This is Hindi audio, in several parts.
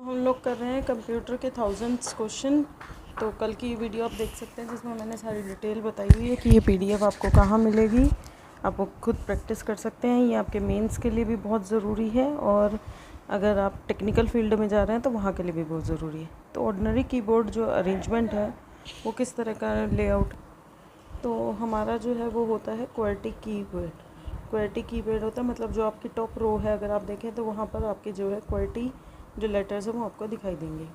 हम लोग कर रहे हैं कंप्यूटर के थाउजेंड्स क्वेश्चन। तो कल की वीडियो आप देख सकते हैं जिसमें मैंने सारी डिटेल बताई हुई है कि ये पीडीएफ आपको कहाँ मिलेगी। आप वो खुद प्रैक्टिस कर सकते हैं। ये आपके मेंस के लिए भी बहुत ज़रूरी है और अगर आप टेक्निकल फील्ड में जा रहे हैं तो वहाँ के लिए भी बहुत ज़रूरी है। तो ऑर्डिनरी कीबोर्ड जो अरेंजमेंट है वो किस तरह का लेआउट, तो हमारा जो है वो होता है क्वेर्टी कीबोर्ड। क्वेर्टी कीबोर्ड होता है मतलब जो आपकी टॉप रो है, अगर आप देखें तो वहाँ पर आपके जो है क्वेर्टी जो लेटर्स हैं वो आपको दिखाई देंगे।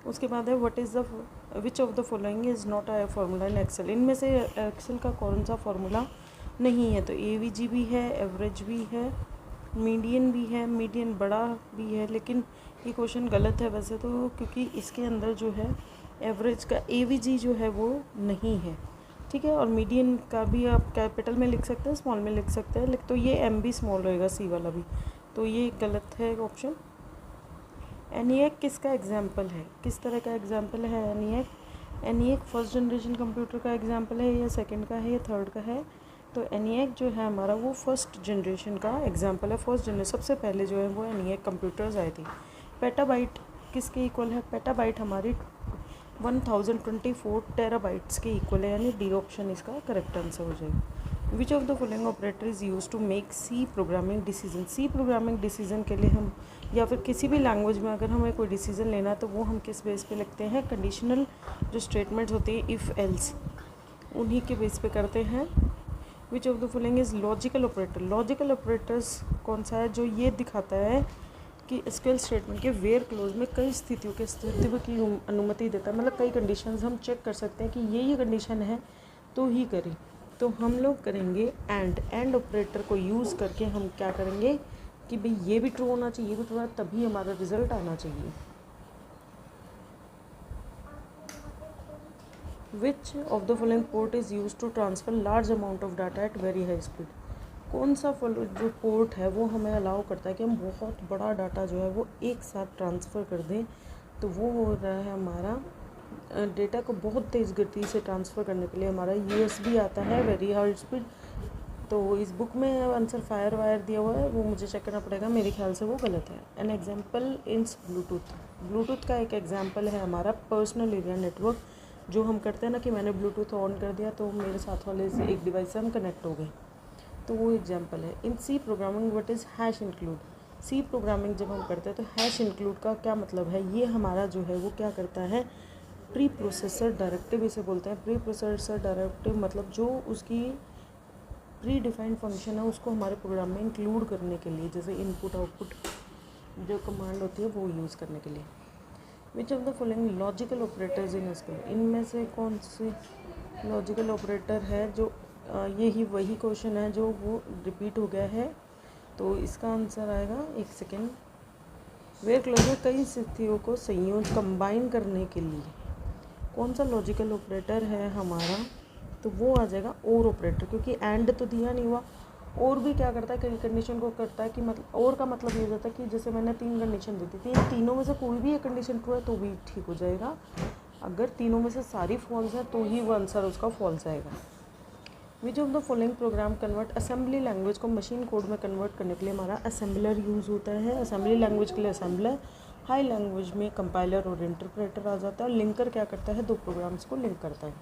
उसके बाद है what is the which of the following is not a formula in Excel. इनमें से एक्सेल का कौन सा फार्मूला नहीं है। तो एवीजी भी है, एवरेज भी है, मीडियन भी है। मीडियन बड़ा भी है, लेकिन ये क्वेश्चन गलत है वैसे तो, क्योंकि इसके अंदर जो है एवरेज का एवीजी जो है वो नहीं है। ठीक है, और मीडियन का भी आप कैपिटल में लिख सकते हैं, स्मॉल में लिख सकते हैं, तो ये एम भी स्मॉल रहेगा, सी वाला भी। तो ये गलत है ऑप्शन। एनिएक किसका एग्जाम्पल है, किस तरह का एग्जाम्पल है ENIAC? ENIAC first generation computer का एग्जाम्पल है या सेकंड का है या थर्ड का है? तो एनिएक जो है हमारा वो फर्स्ट जनरेशन का एग्जाम्पल है। फर्स्ट जनरेशन सबसे पहले जो है वो एनिएक कंप्यूटर्स आए थे। पेटाबाइट किसके इक्वल है? पेटाबाइट हमारी 1024 टेराबाइट्स के इक्वल है, यानी डी ऑप्शन इसका करेक्ट आंसर हो जाएगा। Which of the following operator is use to make C programming decision. C programming decision के लिए हम, या फिर किसी भी लैंग्वेज में अगर हमें कोई डिसीजन लेना है तो वो हम किस बेस पे लिखते हैं? कंडीशनल जो स्टेटमेंट्स होती हैं, इफ़ एल्स, उन्हीं के बेस पे करते हैं। Which of the following is logical operator. Logical operators कौन सा है? जो ये दिखाता है कि एसक्यूएल स्टेटमेंट के वेयर क्लोज में कई स्थितियों के अस्तित्व की अनुमति देता है। मतलब कई कंडीशंस हम चेक कर सकते हैं कि ये कंडीशन है तो ही करें। तो हम लोग करेंगे एंड ऑपरेटर को यूज़ करके हम क्या करेंगे कि भाई ये भी ट्रू होना चाहिए, ये भी ट्रू, तभी हमारा रिजल्ट आना चाहिए। Which of the following port is use to transfer large amount of data at very high speed. कौन सा जो पोर्ट है वो हमें अलाउ करता है कि हम बहुत बड़ा डाटा जो है वो एक साथ ट्रांसफ़र कर दें? तो वो हो रहा है हमारा डेटा को बहुत तेज़ गति से ट्रांसफ़र करने के लिए हमारा यूएसबी आता है, वेरी हाई स्पीड। तो इस बुक में आंसर फायर वायर दिया हुआ है, वो मुझे चेक करना पड़ेगा, मेरे ख्याल से वो गलत है। An example is Bluetooth. Bluetooth का एक एग्जाम्पल है हमारा पर्सनल एरिया नेटवर्क। जो हम करते हैं ना कि मैंने ब्लूटूथ ऑन कर दिया तो मेरे साथ वाले से एक डिवाइस से हम कनेक्ट हो गए, तो वो एग्जाम्पल है। In C programming what is hash include. C programming जब हम करते हैं तो हैश इंक्लूड का क्या मतलब है? ये हमारा जो है वो क्या करता है? प्री प्रोसेसर डायरेक्टिव इसे बोलते हैं। प्री प्रोसेसर डायरेक्टिव मतलब जो उसकी प्री डिफाइंड फंक्शन है उसको हमारे प्रोग्राम में इंक्लूड करने के लिए, जैसे इनपुट आउटपुट जो कमांड होती है वो यूज़ करने के लिए। विच of the following logical operators in school. इनमें से कौन सी लॉजिकल ऑपरेटर है जो यही वही क्वेश्चन है जो वो रिपीट हो गया है, तो इसका आंसर आएगा, एक सेकेंड, वेयर क्लोज में कई स्थितियों को संयोज कंबाइन करने के लिए कौन सा लॉजिकल ऑपरेटर है हमारा? तो वो आ जाएगा और ऑपरेटर, क्योंकि एंड तो दिया नहीं हुआ। और भी क्या करता है, कई कंडीशन को करता है कि मतलब और का मतलब ये होता है कि जैसे मैंने 3 कंडीशन दी थी, इन तीनों में से कोई भी एक कंडीशन ट्रू है तो भी ठीक हो जाएगा। अगर तीनों में से सारी फॉल्स है तो ही वो आंसर उसका फॉल्स आएगा। विच of the following programme convert assembly language को मशीन कोड में कन्वर्ट करने के लिए हमारा असेंबलर यूज़ होता है। असेंबली लैंग्वेज के लिए असेंबलर, हाई लैंग्वेज में कंपाइलर और इंटरप्रेटर आ जाता है। लिंकर क्या करता है? 2 प्रोग्राम्स को लिंक करता है।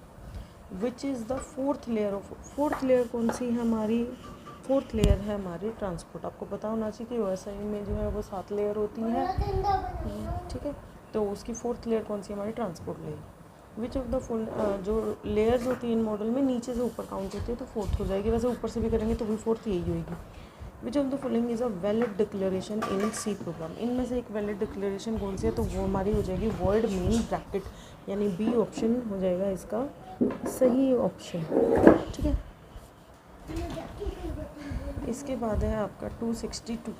Which is the fourth layer of, fourth layer कौन सी है हमारी? फोर्थ लेयर है हमारी ट्रांसपोर्ट। आपको पता होना चाहिए कि OSI में जो है वो 7 लेयर होती है, ठीक है, तो उसकी फोर्थ लेयर कौन सी? हमारी transport layer. Which of the full जो लेयर्स होती है इन मॉडल में नीचे से ऊपर काउंट होती है तो फोर्थ हो जाएगी, वैसे ऊपर से भी करेंगे तो भी फोर्थ यही होगी। Which of the following is a valid declaration in C program. इनमें से एक वैलिड डिक्लेरेशन कौन सी है? तो वो हमारी हो जाएगी वॉइड मेन ब्रैकेट, यानी बी ऑप्शन हो जाएगा इसका सही ऑप्शन, ठीक है। इसके बाद है आपका 262।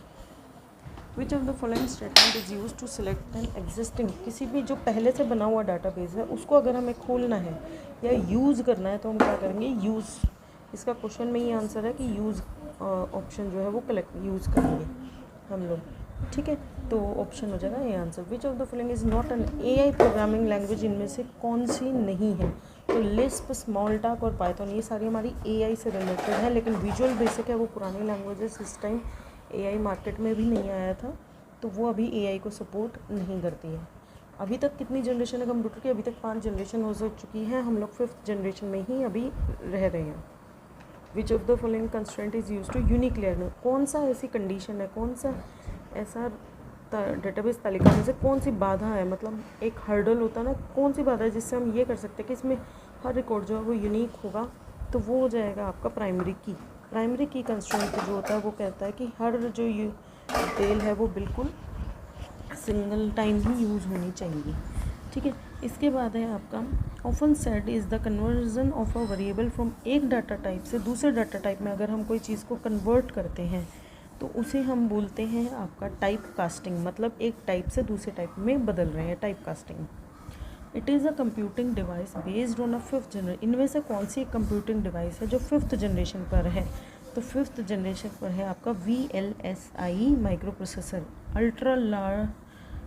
Which of the following statement is use to select an existing. किसी भी जो पहले से बना हुआ डाटाबेस है उसको अगर हमें खोलना है या यूज़ करना है तो हम क्या करेंगे? यूज़। इसका क्वेश्चन में ही आंसर है कि यूज़ ऑप्शन जो है वो यूज़ करेंगे हम लोग, ठीक है, तो ऑप्शन हो जाएगा ये answer. Which of the following is not an AI programming language. इनमें से कौन सी नहीं है? तो लिस्प, स्मॉलटॉक और पाइथन ये सारी हमारी AI से रिलेटेड है, लेकिन विजुअल बेसिक है वो पुरानी लैंग्वेजेस, इस टाइम AI मार्केट में भी नहीं आया था, तो वो अभी एआई को सपोर्ट नहीं करती है। अभी तक कितनी जनरेशन है कंप्यूटर की? अभी तक 5 जनरेशन हो चुकी है, हम लोग 5th जनरेशन में ही अभी रह रहे हैं। Which of the following constraint is use to unique learner, कौन सा ऐसी कंडीशन है, कौन सा ऐसा डेटाबेस तालिका में से कौन सी बाधा है, मतलब एक हर्डल होता है ना, कौन सी बाधा है जिससे हम ये कर सकते हैं कि इसमें हर रिकॉर्ड जो है वो यूनिक होगा, तो वो हो जाएगा आपका प्राइमरी की। प्राइमरी की कंस्ट्रेंट जो होता है वो कहता है कि हर जो डिटेल है वो बिल्कुल सिंगल टाइम ही यूज़ होनी चाहिए, ठीक है। इसके बाद है आपका often said is the conversion of a variable from एक डाटा टाइप से दूसरे डाटा टाइप में अगर हम कोई चीज़ को कन्वर्ट करते हैं तो उसे हम बोलते हैं आपका टाइप कास्टिंग, मतलब एक टाइप से दूसरे टाइप में बदल रहे हैं, type casting. It is a computing device based on a 5th generation, इनमें से कौन सी एक कंप्यूटिंग डिवाइस है जो 5th जनरेशन पर है? तो 5th जनरेशन पर है आपका VLSI micro processor, ultra large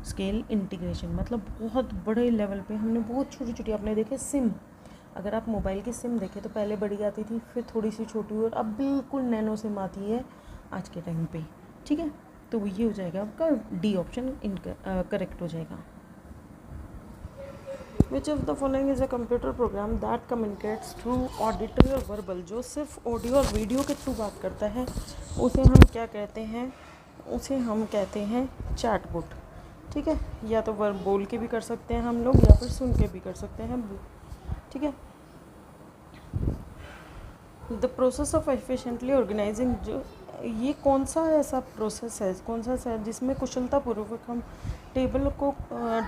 scale integration, मतलब बहुत बड़े लेवल पे हमने बहुत छोटी छोटी, आपने देखे सिम, अगर आप मोबाइल की सिम देखें तो पहले बड़ी आती थी, फिर थोड़ी सी छोटी हुई और अब बिल्कुल नैनो सिम आती है आज के टाइम पे, ठीक है। तो ये हो जाएगा आपका डी ऑप्शन करेक्ट हो जाएगा। Which of the following is a computer program that communicates through auditory और वर्बल, जो सिर्फ ऑडियो और वीडियो के थ्रू बात करता है उसे हम क्या कहते हैं? उसे हम कहते हैं चैटबॉट, ठीक है। या तो वर्ब बोल के भी कर सकते हैं हम लोग, या फिर सुन के भी कर सकते हैं, ठीक है। The process of efficiently organising, जो ये कौन सा ऐसा प्रोसेस है, कौन सा है जिसमें कुशलतापूर्वक हम टेबल को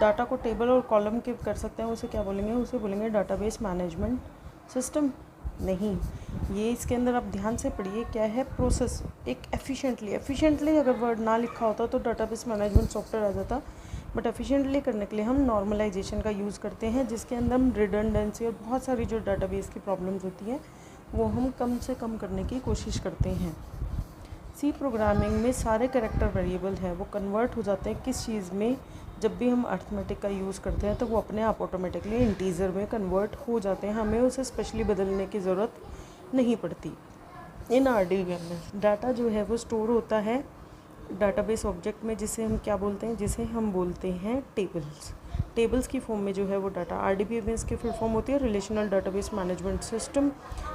डाटा को टेबल और कॉलम के कर सकते हैं, उसे क्या बोलेंगे? उसे बोलेंगे डाटाबेस मैनेजमेंट सिस्टम। नहीं, ये इसके अंदर आप ध्यान से पढ़िए क्या है प्रोसेस। एक एफिशिएंटली अगर वर्ड ना लिखा होता तो डाटाबेस मैनेजमेंट सॉफ्टवेयर आ जाता, बट एफिशिएंटली करने के लिए हम नॉर्मलाइजेशन का यूज़ करते हैं, जिसके अंदर हम रिडंडेंसी और बहुत सारी जो डाटाबेस की प्रॉब्लम्स होती हैं वो हम कम से कम करने की कोशिश करते हैं। सी प्रोग्रामिंग में सारे कैरेक्टर वेरिएबल हैं वो कन्वर्ट हो जाते हैं किस चीज़ में? जब भी हम अर्थमेटिक का यूज़ करते हैं तो वो अपने आप ऑटोमेटिकली इंटीजर में कन्वर्ट हो जाते हैं, हमें उसे स्पेशली बदलने की ज़रूरत नहीं पड़ती। इन आरडीबीएम में डाटा जो है वो स्टोर होता है डाटाबेस ऑब्जेक्ट में, जिसे हम क्या बोलते हैं? जिसे हम बोलते हैं टेबल्स की फॉर्म में जो है वो डाटा। आरडीबीएम की फुल फॉर्म होती है रिलेशनल डाटाबेस मैनेजमेंट सिस्टम,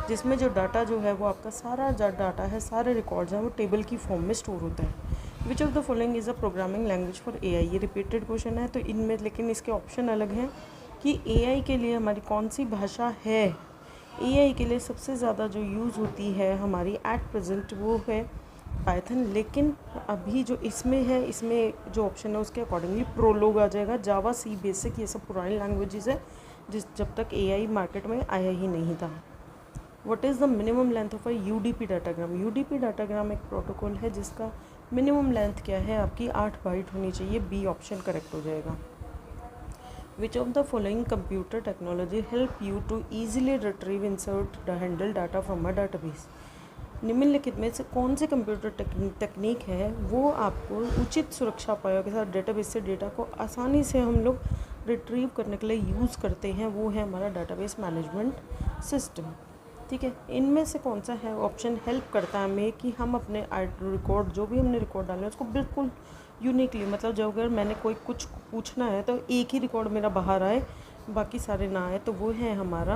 जिसमें जो डाटा जो है वो आपका सारा जो डाटा है, सारे रिकॉर्ड्स हैं, वो टेबल की फॉर्म में स्टोर होता है। विच of the following is a programming language for AI, ये रिपीटेड क्वेश्चन है तो इनमें, लेकिन इसके ऑप्शन अलग हैं कि एआई के लिए हमारी कौन सी भाषा है। एआई के लिए सबसे ज़्यादा जो यूज़ होती है हमारी एट प्रेजेंट वो है पाइथन, लेकिन अभी जो इसमें है, इसमें जो ऑप्शन है उसके अकॉर्डिंगली प्रोलोग आ जाएगा, जावा, सी, बेसिक, ये सब पुरानी लैंग्वेजेस है जब तक एआई मार्केट में आया ही नहीं था। What is the minimum length of a UDP datagram? UDP datagram एक प्रोटोकॉल है जिसका मिनिमम लेंथ क्या है आपकी 8 बाइट होनी चाहिए, बी ऑप्शन करेक्ट हो जाएगा। Which of the following computer technology help you to easily retrieve insert handle data from a database? निम्नलिखित में से कौन सी कंप्यूटर तकनीक है वो आपको उचित सुरक्षा उपायों के साथ डेटाबेस से डेटा को आसानी से हम लोग रिट्रीव करने के लिए यूज़ करते हैं? वो है हमारा डाटाबेस मैनेजमेंट सिस्टम, ठीक है। इनमें से कौन सा है ऑप्शन हेल्प करता है हमें कि हम अपने रिकॉर्ड, जो भी हमने रिकॉर्ड डाले उसको बिल्कुल यूनिकली, मतलब जब अगर मैंने कोई कुछ पूछना है तो एक ही रिकॉर्ड मेरा बाहर आए, बाकी सारे ना आए, तो वो है हमारा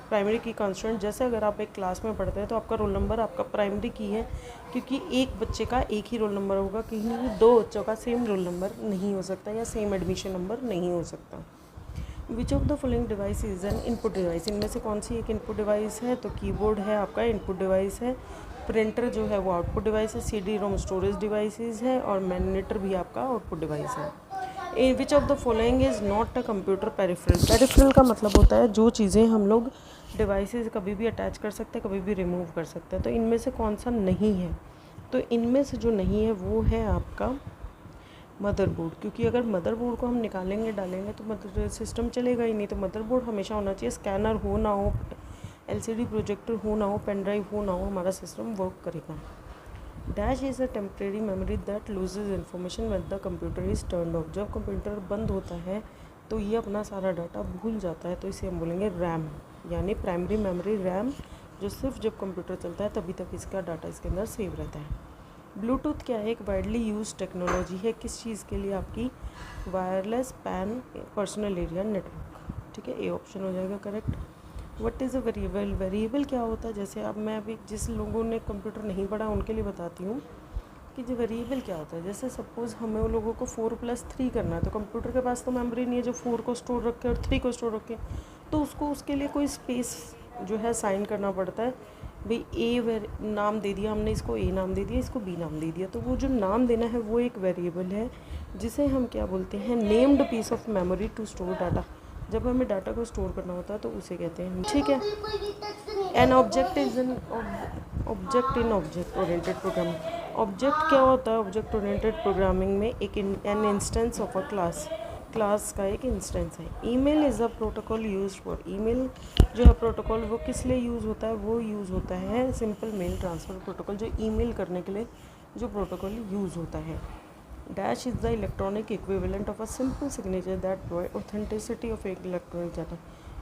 प्राइमरी की कंस्ट्रेंट। जैसे अगर आप एक क्लास में पढ़ते हैं तो आपका रोल नंबर आपका प्राइमरी की है, क्योंकि एक बच्चे का एक ही रोल नंबर होगा, कहीं 2 बच्चों का सेम रोल नंबर नहीं हो सकता या सेम एडमिशन नंबर नहीं हो सकता। विच of the following device is an input device? इनमें से कौन सी एक इनपुट डिवाइस है? तो कीबोर्ड है आपका इनपुट डिवाइस है, प्रिंटर जो है वो आउटपुट डिवाइस है, CD रोम स्टोरेज डिवाइसेस है, और मैनिटर भी आपका आउटपुट डिवाइस है। विच of the following is not a computer peripheral? Peripheral का मतलब होता है जो चीज़ें हम लोग डिवाइसेस कभी भी अटैच कर सकते हैं, कभी भी रिमूव कर सकते हैं। तो इनमें से कौन सा नहीं है? तो इनमें से जो नहीं है वो है आपका मदरबोर्ड, क्योंकि अगर मदरबोर्ड को हम निकालेंगे डालेंगे तो मदर सिस्टम चलेगा ही नहीं। तो मदरबोर्ड हमेशा होना चाहिए, स्कैनर हो ना हो, LCD प्रोजेक्टर हो ना हो, पेन ड्राइव हो ना हो, हमारा सिस्टम वर्क करेगा। Dash is a temporary memory that loses information when the computer is turned of? जब कंप्यूटर बंद होता है तो ये अपना सारा डाटा भूल जाता है, तो इसे हम बोलेंगे रैम, यानी प्राइमरी मेमोरी रैम, जो सिर्फ जब कंप्यूटर चलता है तभी तक इसका डाटा इसके अंदर सेव रहता है। ब्लूटूथ क्या है? एक वाइडली यूज टेक्नोलॉजी है किस चीज़ के लिए? आपकी wireless pan personal area network, ठीक है, ए ऑप्शन हो जाएगा correct. What is a variable? Variable क्या होता है? जैसे अब मैं अभी जिस लोगों ने कंप्यूटर नहीं पढ़ा उनके लिए बताती हूँ कि जो वेरिएबल क्या होता है। जैसे सपोज़ हमें वो लोगों को 4+3 करना है, तो कंप्यूटर के पास तो मेमोरी नहीं है जो 4 को स्टोर रखे और 3 को स्टोर रखे, तो उसको उसके लिए कोई स्पेस जो है साइन करना पड़ता है। भाई ए नाम दे दिया हमने, इसको ए नाम दे दिया, इसको बी नाम दे दिया, तो वो जो नाम देना है वो एक वेरिएबल है जिसे हम क्या बोलते हैं? Named piece of memory to store data. जब हमें डाटा को स्टोर करना होता है तो उसे कहते हैं, ठीक है। An object is an object in object oriented programming. Object क्या होता है? ऑब्जेक्ट ओरिएंटेड प्रोग्रामिंग में एक an instance of a class का एक इंस्टेंस है। Email is a protocol used for, email जो है प्रोटोकॉल वो किस लिए यूज़ होता है? वो यूज़ होता है सिंपल मेल ट्रांसफ़र प्रोटोकॉल, जो ईमेल करने के लिए जो प्रोटोकॉल यूज़ होता है। Dash is the electronic equivalent of a simple signature that provide authenticity of electronic data.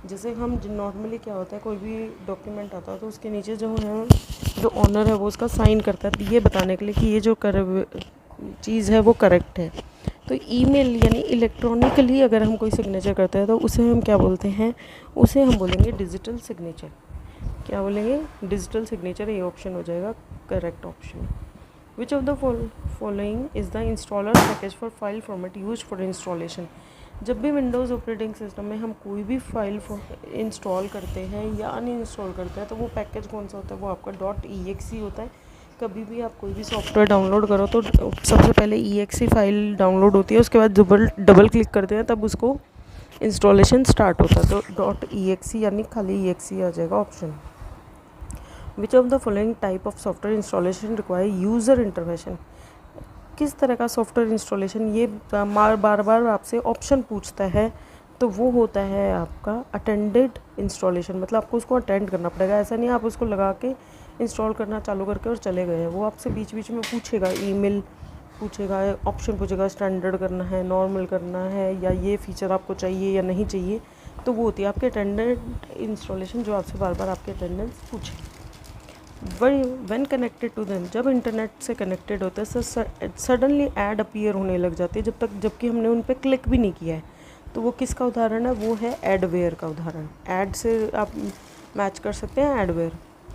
जैसे हम नॉर्मली क्या होता है, कोई भी डॉक्यूमेंट आता है तो उसके नीचे जो है जो ऑनर है वो उसका साइन करता है ये बताने के लिए कि ये जो चीज़ है वो करेक्ट है। तो ईमेल यानी इलेक्ट्रॉनिकली अगर हम कोई सिग्नेचर करते हैं तो उसे हम क्या बोलते हैं? उसे हम बोलेंगे डिजिटल सिग्नेचर। क्या बोलेंगे? डिजिटल सिग्नेचर, ये ऑप्शन हो जाएगा correct option. Which of the following is the installer package for file format use for installation. जब भी विंडोज़ ऑपरेटिंग सिस्टम में हम कोई भी फाइल इंस्टॉल करते हैं या अनइंस्टॉल करते हैं तो वो पैकेज कौन सा होता है? वो आपका .exe होता है। कभी भी आप कोई भी सॉफ्टवेयर डाउनलोड करो तो सबसे पहले exe फाइल डाउनलोड होती है, उसके बाद डबल क्लिक करते हैं तब उसको इंस्टॉलेशन स्टार्ट होता है, तो .exe यानी खाली exe आ जाएगा option. Which of the following type of software installation require user intervention. किस तरह का सॉफ्टवेयर इंस्टॉलेशन ये बार बार आपसे ऑप्शन पूछता है, तो वो होता है आपका अटेंडेड इंस्टॉलेशन। मतलब आपको उसको अटेंड करना पड़ेगा, ऐसा नहीं आप उसको लगा के इंस्टॉल करना चालू करके और चले गए। वो आपसे बीच बीच में पूछेगा, ईमेल पूछेगा, ऑप्शन पूछेगा, स्टैंडर्ड करना है, नॉर्मल करना है, या ये फीचर आपको चाहिए या नहीं चाहिए, तो वो होती है आपके अटेंडेड इंस्टॉलेशन जो आपसे बार बार आपके अटेंडेंस पूछे। व्हेन कनेक्टेड टू देम, जब इंटरनेट से कनेक्टेड होता है सडनली ऐड अपीयर होने लग जाती है जबकि हमने उन पर क्लिक भी नहीं किया है, तो वो किसका उदाहरण है? वो है एडवेयर का उदाहरण। ऐड से आप मैच कर सकते हैं adware.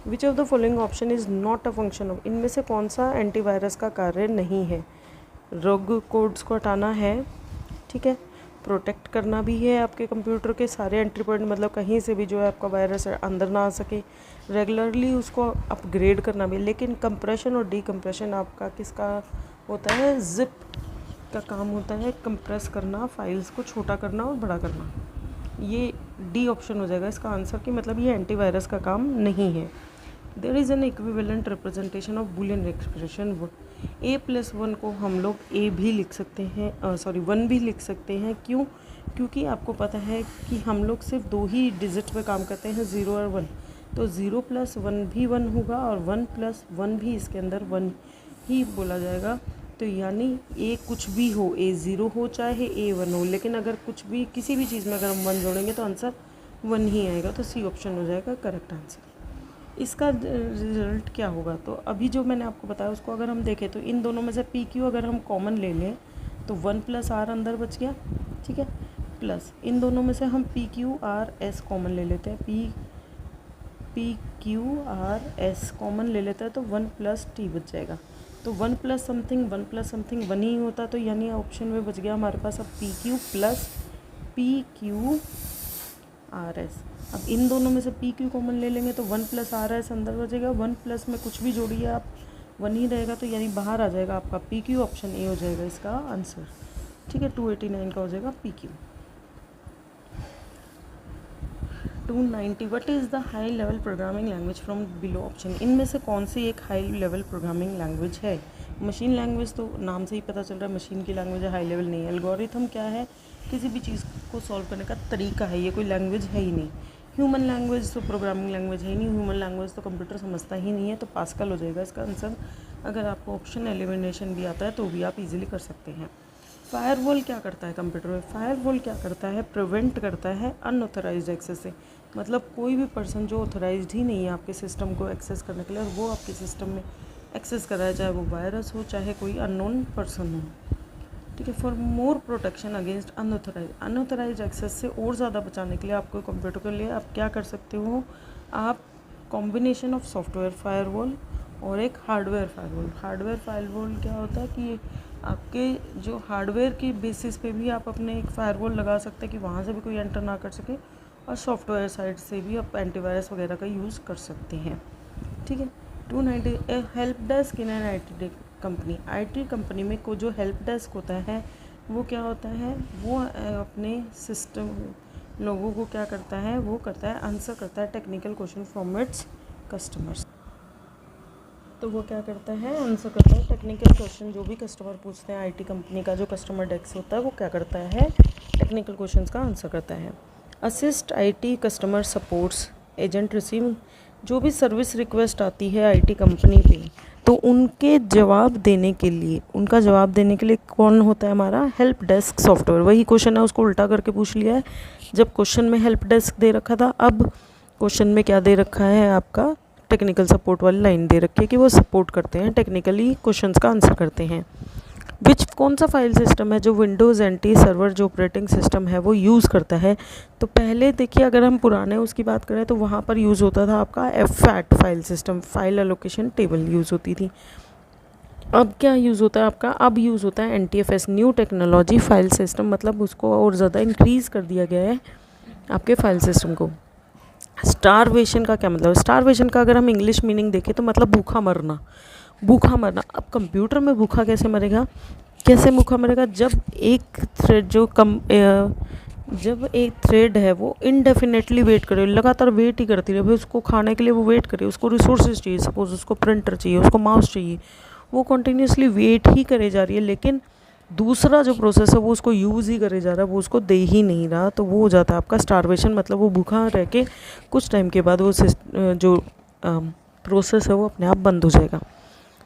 Which of the following option is not a function of, इनमें से कौन सा एंटीवायरस का कार्य नहीं है? रोग कोड्स को हटाना है, ठीक है, प्रोटेक्ट करना भी है आपके कंप्यूटर के सारे एंट्री पॉइंट, मतलब कहीं से भी जो है आपका वायरस अंदर ना आ सके, रेगुलरली उसको अपग्रेड करना भी। लेकिन कंप्रेशन और डीकम्प्रेशन आपका किसका होता है? जिप का काम होता है, कंप्रेस करना, फाइल्स को छोटा करना और बड़ा करना। ये डी ऑप्शन हो जाएगा इसका आंसर, कि मतलब ये एंटीवायरस का काम नहीं है। There is an equivalent representation of Boolean expression. a+1 को हम लोग a भी लिख सकते हैं, 1 भी लिख सकते हैं। क्यों? क्योंकि आपको पता है कि हम लोग सिर्फ 2 ही डिजिट पे काम करते हैं, 0 और 1, तो 0+1 भी 1 होगा और 1+1 भी इसके अंदर 1 ही बोला जाएगा। तो यानी a कुछ भी हो, a 0 हो चाहे a 1 हो, लेकिन अगर कुछ भी किसी भी चीज़ में अगर हम 1 जोड़ेंगे तो आंसर 1 ही आएगा, तो सी ऑप्शन हो जाएगा करेक्ट आंसर। इसका रिजल्ट क्या होगा? तो अभी जो मैंने आपको बताया उसको अगर हम देखें तो इन दोनों में से PQ अगर हम कॉमन ले लें तो 1+R अंदर बच गया, ठीक है, प्लस इन दोनों में से हम PQRS कॉमन ले लेते हैं, PQRS कॉमन ले लेते हैं तो 1+T बच जाएगा। तो 1+समथिंग 1 ही होता, तो यानी ऑप्शन में बच गया हमारे पास अब PQ प्लस PQRS। अब इन दोनों में से PQ कॉमन ले लेंगे तो 1+RS अंदर बचेगा, 1+ में कुछ भी जोड़िए आप 1 ही रहेगा, तो यानी बाहर आ जाएगा आपका PQ, ऑप्शन ए हो जाएगा इसका आंसर, ठीक है। 289 का हो जाएगा PQ। 290 what is the high level programming language from below option. इनमें से कौन सी एक हाई लेवल प्रोग्रामिंग लैंग्वेज है? मशीन लैंग्वेज तो नाम से ही पता चल रहा है मशीन की लैंग्वेज है, हाई लेवल नहीं है। एल्गोरिथम क्या है? किसी भी चीज़ को सॉल्व करने का तरीका है, ये कोई लैंग्वेज है ही नहीं। ह्यूमन लैंग्वेज तो प्रोग्रामिंग लैंग्वेज है ही नहीं, ह्यूमन लैंग्वेज तो कंप्यूटर समझता ही नहीं है, तो पास्कल हो जाएगा इसका आंसर। अगर आपको ऑप्शन एलिमिनेशन भी आता है तो भी आप इजीली कर सकते हैं। फायरवॉल क्या करता है कंप्यूटर में? फायरवॉल क्या करता है? प्रिवेंट करता है अनऑथराइज्ड एक्सेस से, मतलब कोई भी पर्सन जो ऑथराइज्ड ही नहीं है आपके सिस्टम को एक्सेस करने के लिए और वो आपके सिस्टम में एक्सेस कर रहा है, चाहे वो वायरस हो चाहे कोई अननोन पर्सन हो। ठीक है। For more protection against unauthorised access से और ज़्यादा बचाने के लिए आपको कंप्यूटर के लिए आप क्या कर सकते हो, आप कॉम्बिनेशन ऑफ सॉफ्टवेयर फायरवॉल और एक हार्डवेयर फायरवॉल। हार्डवेयर फायरवॉल क्या होता है कि आपके जो हार्डवेयर की बेसिस पे भी आप अपने एक फायरवॉल लगा सकते हैं कि वहाँ से भी कोई एंटर ना कर सके, और सॉफ्टवेयर साइड से भी आप एंटीवायरस वगैरह का यूज़ कर सकते हैं। ठीक है। 290 help desk in an IT company. IT company में को जो हेल्प डेस्क होता है वो क्या होता है, वो अपने सिस्टम लोगों को क्या करता है, वो करता है आंसर करता है technical question from its customers. तो वो क्या करता है, आंसर करता है टेक्निकल क्वेश्चन जो भी कस्टमर पूछते हैं। IT कंपनी का जो कस्टमर डेस्क होता है वो क्या करता है, टेक्निकल क्वेश्चंस का आंसर करता है। Assist IT customer supports agent receive, जो भी सर्विस रिक्वेस्ट आती है IT कंपनी पे, तो उनके जवाब देने के लिए, उनका जवाब देने के लिए कौन होता है, हमारा हेल्प डेस्क सॉफ्टवेयर। वही क्वेश्चन है, उसको उल्टा करके पूछ लिया है। जब क्वेश्चन में हेल्प डेस्क दे रखा था, अब क्वेश्चन में क्या दे रखा है, आपका टेक्निकल सपोर्ट वाली लाइन दे रखी है कि वो सपोर्ट करते हैं, टेक्निकली क्वेश्चंस का आंसर करते हैं। विच कौन सा फाइल सिस्टम है जो विंडोज़ NT सर्वर जो ऑपरेटिंग सिस्टम है वो यूज़ करता है। तो पहले देखिए, अगर हम पुराने उसकी बात करें तो वहाँ पर यूज़ होता था आपका FAT file system, file allocation table use होती थी। अब क्या यूज़ होता है आपका, अब यूज़ होता है NTFS new technology file system, मतलब उसको और ज़्यादा इंक्रीज़ कर दिया गया है आपके फाइल सिस्टम को। स्टारवेशन का क्या मतलब है, स्टारवेशन का अगर हम इंग्लिश मीनिंग देखें तो मतलब भूखा मरना, भूखा मरना। अब कंप्यूटर में भूखा कैसे मरेगा, कैसे भूखा मरेगा, जब एक थ्रेड जब एक थ्रेड है वो इनडेफिनेटली वेट करे, लगातार वेट ही करती रहे भाई, उसको खाने के लिए वो वेट करे, उसको रिसोर्सेज चाहिए, सपोज उसको प्रिंटर चाहिए, उसको माउस चाहिए, वो कॉन्टीन्यूसली वेट ही करे जा रही है, लेकिन दूसरा जो प्रोसेस है वो उसको यूज़ ही करे जा रहा है, वो उसको दे ही नहीं रहा, तो वो हो जाता है आपका स्टारवेशन। मतलब वो भूखा रह के कुछ टाइम के बाद वो जो प्रोसेस है वो अपने आप बंद हो जाएगा।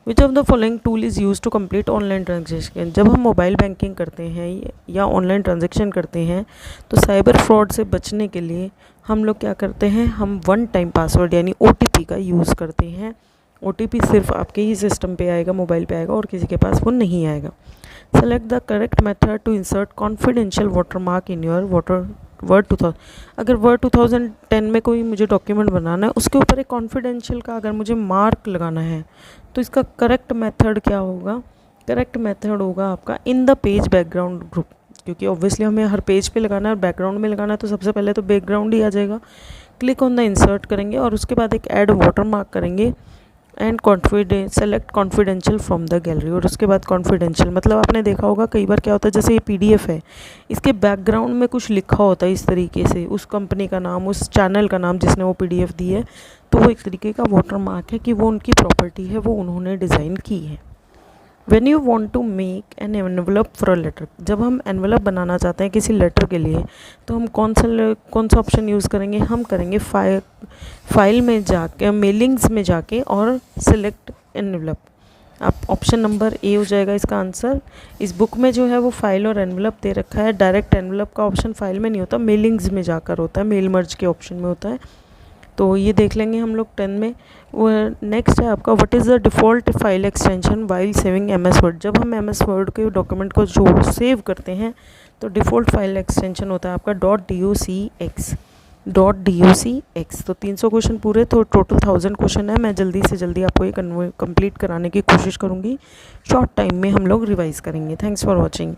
Which of the following tool is use to complete online transaction. जब हम मोबाइल बैंकिंग करते हैं या ऑनलाइन ट्रांजेक्शन करते हैं तो साइबर फ्रॉड से बचने के लिए हम लोग क्या करते हैं, हम वन टाइम पासवर्ड यानी OTP का यूज़ करते हैं। OTP सिर्फ आपके ही सिस्टम पे आएगा, मोबाइल पे आएगा, और किसी के पास वो नहीं आएगा। Select the correct method to insert confidential watermark in your Word 2000। अगर वर्ड 2010 में कोई मुझे डॉक्यूमेंट बनाना है, उसके ऊपर एक कॉन्फिडेंशियल का अगर मुझे मार्क लगाना है, तो इसका करेक्ट मेथड क्या होगा, करेक्ट मेथड होगा आपका in the page background group, क्योंकि ऑब्वियसली हमें हर पेज पे लगाना है और बैकग्राउंड में लगाना है, तो सबसे पहले तो बैकग्राउंड ही आ जाएगा। क्लिक ऑन द इंसर्ट करेंगे और उसके बाद एक ऐड वाटरमार्क करेंगे and select confidential from the gallery, और उसके बाद कॉन्फिडेंशियल मतलब आपने देखा होगा कई बार क्या होता है, जैसे ये PDF है, इसके बैकग्राउंड में कुछ लिखा होता है इस तरीके से, उस कंपनी का नाम, उस चैनल का नाम जिसने वो PDF दी है, तो वो एक तरीके का वाटरमार्क है कि वो उनकी प्रॉपर्टी है, वो उन्होंने डिज़ाइन की है। When you want to make an envelope for a letter, जब हम एनवेलप बनाना चाहते हैं किसी लेटर के लिए, तो हम कौन सा ऑप्शन यूज़ करेंगे, हम करेंगे फाइल में जाके, मेलिंग्स में जाके और सिलेक्ट एनवेलप। आप ऑप्शन नंबर A हो जाएगा इसका आंसर। इस बुक में जो है वो फाइल और एनवेलप दे रखा है, डायरेक्ट एनवेलप का ऑप्शन फाइल में नहीं होता, मेलिंग्स में जाकर होता है, मेल मर्ज के ऑप्शन में होता है। तो ये देख लेंगे हम लोग 10 में। वो नेक्स्ट है आपका what is the default file extension while saving MS word. जब हम MS वर्ड के डॉक्यूमेंट को जो सेव करते हैं तो डिफ़ॉल्ट फाइल एक्सटेंशन होता है आपका .docx। तो 300 क्वेश्चन पूरे, तो टोटल 1000 क्वेश्चन है। मैं जल्दी से जल्दी आपको ये कंप्लीट कराने की कोशिश करूँगी, शॉर्ट टाइम में हम लोग रिवाइज़ करेंगे। Thanks for watching.